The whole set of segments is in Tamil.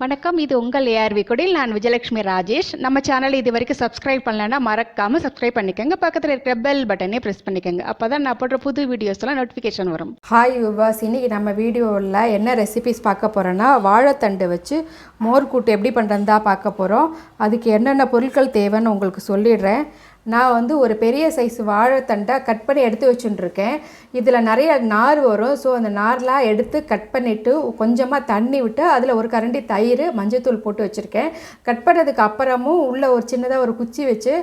வணக்கம். இது உங்கள் ஏஆர்வி குடில். நான் விஜயலட்சுமி ராஜேஷ். நம்ம சேனல் இது வரைக்கும் சப்ஸ்கிரைப் பண்ணலன்னா மறக்காமல் சப்ஸ்கிரைப் பண்ணிக்கோங்க. பக்கத்தில் இருக்கிற பெல் பட்டனே ப்ரெஸ் பண்ணிக்கோங்க. அப்போ தான் நான் போடுற புது வீடியோஸ்லாம் நோட்டிஃபிகேஷன் வரும். ஹாய் விவாஸ், இன்றைக்கி நம்ம வீடியோவில் என்ன ரெசிபிஸ் பார்க்க போகிறோன்னா, வாழைத்தண்டு வச்சு மோர் கூட்டு எப்படி பண்ணுறதுன்னு தான் பார்க்க போகிறோம். அதுக்கு என்னென்ன பொருட்கள் தேவைன்னு உங்களுக்கு சொல்லிடுறேன். நான் ஒரு பெரிய சைஸ் வாழைத்தண்டை கட் பண்ணி எடுத்து வச்சுட்டுருக்கேன். இதில் நிறைய நார் வரும். ஸோ அந்த நார்லாம் எடுத்து கட் பண்ணிவிட்டு கொஞ்சமாக தண்ணி விட்டு அதில் ஒரு கரண்டி தயிர், மஞ்சத்தூள் போட்டு வச்சுருக்கேன். கட் பண்ணதுக்கு அப்புறமும் உள்ளே ஒரு சின்னதாக ஒரு குச்சி வச்சு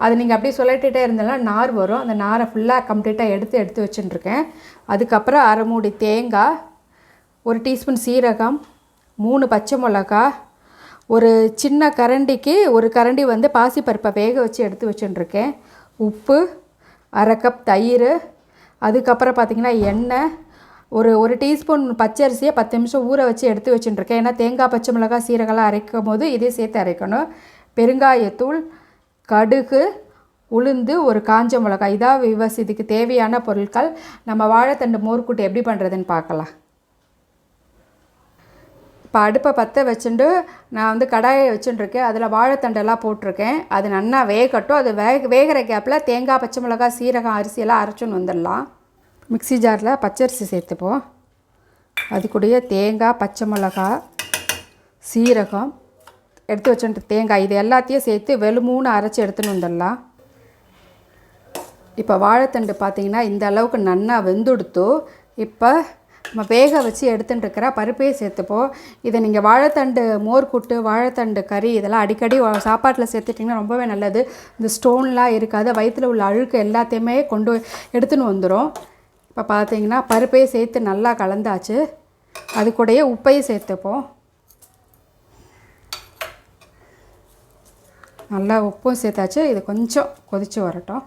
அது நீங்கள் அப்படியே சொல்லிட்டுட்டே இருந்தாலும் நார் வரும். அந்த நாரை ஃபுல்லாக கம்ப்ளீட்டாக எடுத்து வச்சுட்டுருக்கேன். அதுக்கப்புறம் அரை மூடி தேங்காய், ஒரு டீஸ்பூன் சீரகம், 3 பச்சை மிளகா, ஒரு சின்ன கரண்டிக்கு ஒரு கரண்டி பாசிப்பருப்பை வேக வச்சு எடுத்து வச்சுட்டுருக்கேன். உப்பு, அரை கப் தயிர், அதுக்கப்புறம் பார்த்திங்கன்னா எண்ணெய், ஒரு டீஸ்பூன் பச்சரிசியை 10 நிமிஷம் ஊற வச்சு எடுத்து வச்சுட்டுருக்கேன். ஏன்னா தேங்காய், பச்சை மிளகா, சீரகம்லாம் அரைக்கும் போது இதே சேர்த்து அரைக்கணும். பெருங்காயத்தூள், கடுகு, உளுந்து, ஒரு காஞ்ச மிளகாய். இதான் இதுக்கு தேவையான பொருட்கள். நம்ம வாழைத்தண்டு மோர்க்கூட்டு எப்படி பண்ணுறதுன்னு பார்க்கலாம். இப்போ அடுப்பை பற்ற வச்சுட்டு நான் கடாயை வச்சுட்டுருக்கேன். அதில் வாழைத்தண்டெல்லாம் போட்டிருக்கேன். அது நல்லா வேகட்டும். அது வேகிற கேப்பில் தேங்காய், பச்சை மிளகா, சீரகம், அரிசியெல்லாம் அரைச்சுன்னு வந்துடலாம். மிக்ஸி ஜாரில் பச்சரிசி சேர்த்துப்போம். அது கூடயே தேங்காய், பச்சை மிளகா, சீரகம் எடுத்து வச்சுட்டு தேங்காய் இது எல்லாத்தையும் சேர்த்து வெளுமூணு அரைச்சி எடுத்துன்னு வந்துடலாம். இப்போ வாழைத்தண்டு பார்த்திங்கன்னா இந்த அளவுக்கு நல்லா வெந்துடுத்து. இப்போ நம்ம வேக வச்சு எடுத்துகிட்டு இருக்கிற பருப்பையே சேர்த்துப்போம். இதை நீங்கள் வாழைத்தண்டு மோர் கூட்டு, வாழைத்தண்டு கறி இதெல்லாம் அடிக்கடி சாப்பாட்டில் சேர்த்துட்டிங்கன்னா ரொம்பவே நல்லது. இந்த ஸ்டோன்லாம் இருக்காது. வயிற்றில் உள்ள அழுக்கு எல்லாத்தையுமே எடுத்துன்னு வந்துடும். இப்போ பார்த்தீங்கன்னா பருப்பையே சேர்த்து நல்லா கலந்தாச்சு. அது கூடயே உப்பையும் சேர்த்துப்போம். நல்லா உப்பும் சேர்த்தாச்சு. இது கொஞ்சம் கொதித்து வரட்டும்.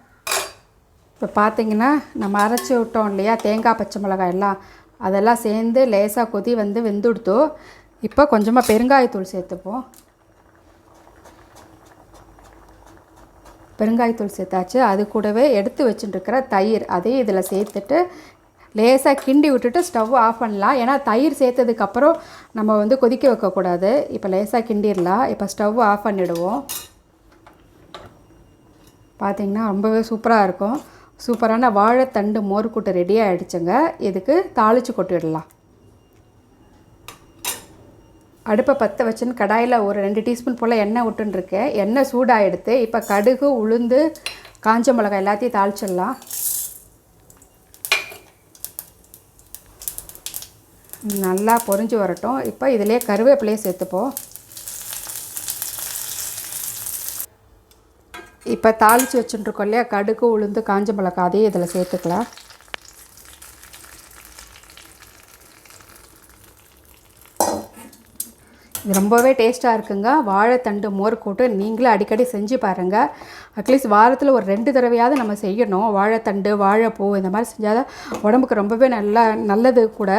இப்போ பார்த்திங்கன்னா நம்ம அரைச்சி விட்டோம் இல்லையா தேங்காய், பச்சை மிளகாய் எல்லாம், அதெல்லாம் சேர்ந்து லேசாக கொதி வெந்துடுத்தோ. இப்போ கொஞ்சமாக பெருங்காயத்தூள் சேர்த்துப்போம். பெருங்காயத்தூள் சேர்த்தாச்சு. அது கூடவே எடுத்து வச்சுட்டுருக்கிற தயிர் அதையும் இதில் சேர்த்துட்டு லேசாக கிண்டி விட்டுட்டு ஸ்டவ் ஆஃப் பண்ணலாம். ஏன்னா தயிர் சேர்த்ததுக்கப்புறம் நம்ம கொதிக்க வைக்கக்கூடாது. இப்போ லேசாக கிண்டிடலாம். இப்போ ஸ்டவ் ஆஃப் பண்ணிவிடுவோம். பார்த்திங்கன்னா ரொம்பவே சூப்பராக இருக்கும். சூப்பரான வாழைத்தண்டு மோர்க்கூட்டு ரெடியாக ஆகிடுச்சுங்க. இதுக்கு தாளித்து கொட்டிடலாம். அடுப்பை பற்ற வச்சுன்னு கடாயில் ஒரு 2 டீஸ்பூன் போல் எண்ணெய் விட்டுருக்கேன். எண்ணெய் சூடாகிடுத்து. இப்போ கடுகு, உளுந்து, காஞ்ச மிளகாய் எல்லாத்தையும் தாளிச்சிடலாம். நல்லா பொரிஞ்சு வரட்டும். இப்போ இதிலே கருவேப்பிலையை சேர்த்துப்போம். இப்போ தாளித்து வச்சுட்டுருக்கோம் இல்லையா கடுகு, உளுந்து, காஞ்ச மிளகாய் அதையும் இதில் சேர்த்துக்கலாம். இது ரொம்பவே டேஸ்ட்டாக இருக்குங்க. வாழைத்தண்டு மோர் கூட்டு நீங்களும் அடிக்கடி செஞ்சு பாருங்கள். அட்லீஸ்ட் வாரத்தில் ஒரு 2 தடவையாவது நம்ம செய்யணும். வாழைத்தண்டு, வாழைப்பூ இந்த மாதிரி செஞ்சால் தான் உடம்புக்கு ரொம்பவே நல்லது கூட.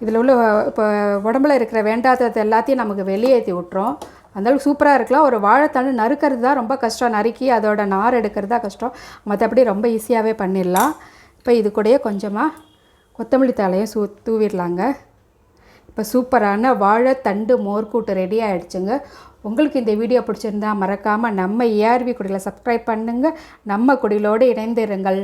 இதில் உள்ள இப்போ உடம்புல இருக்கிற வேண்டாதது எல்லாத்தையும் நமக்கு வெளியேற்றி விட்டுரும். அந்தளவுக்கு சூப்பராக இருக்கலாம். ஒரு வாழைத்தண்டு நறுக்கிறது தான் ரொம்ப கஷ்டம். நறுக்கி அதோட நார் எடுக்கிறது தான் கஷ்டம். மற்றபடி ரொம்ப ஈஸியாகவே பண்ணிடலாம். இப்போ இது கூடயே கொஞ்சமாக கொத்தமல்லி தழையும் தூவிடலாங்க. இப்போ சூப்பரான வாழைத்தண்டு மோர்க்கூட்டு ரெடி ஆகிடுச்சுங்க. உங்களுக்கு இந்த வீடியோ பிடிச்சிருந்தா மறக்காமல் நம்ம ஏஆர்வி குடியில் சப்ஸ்கிரைப் பண்ணுங்கள். நம்ம குடிலோடு இணைந்திருங்கள்.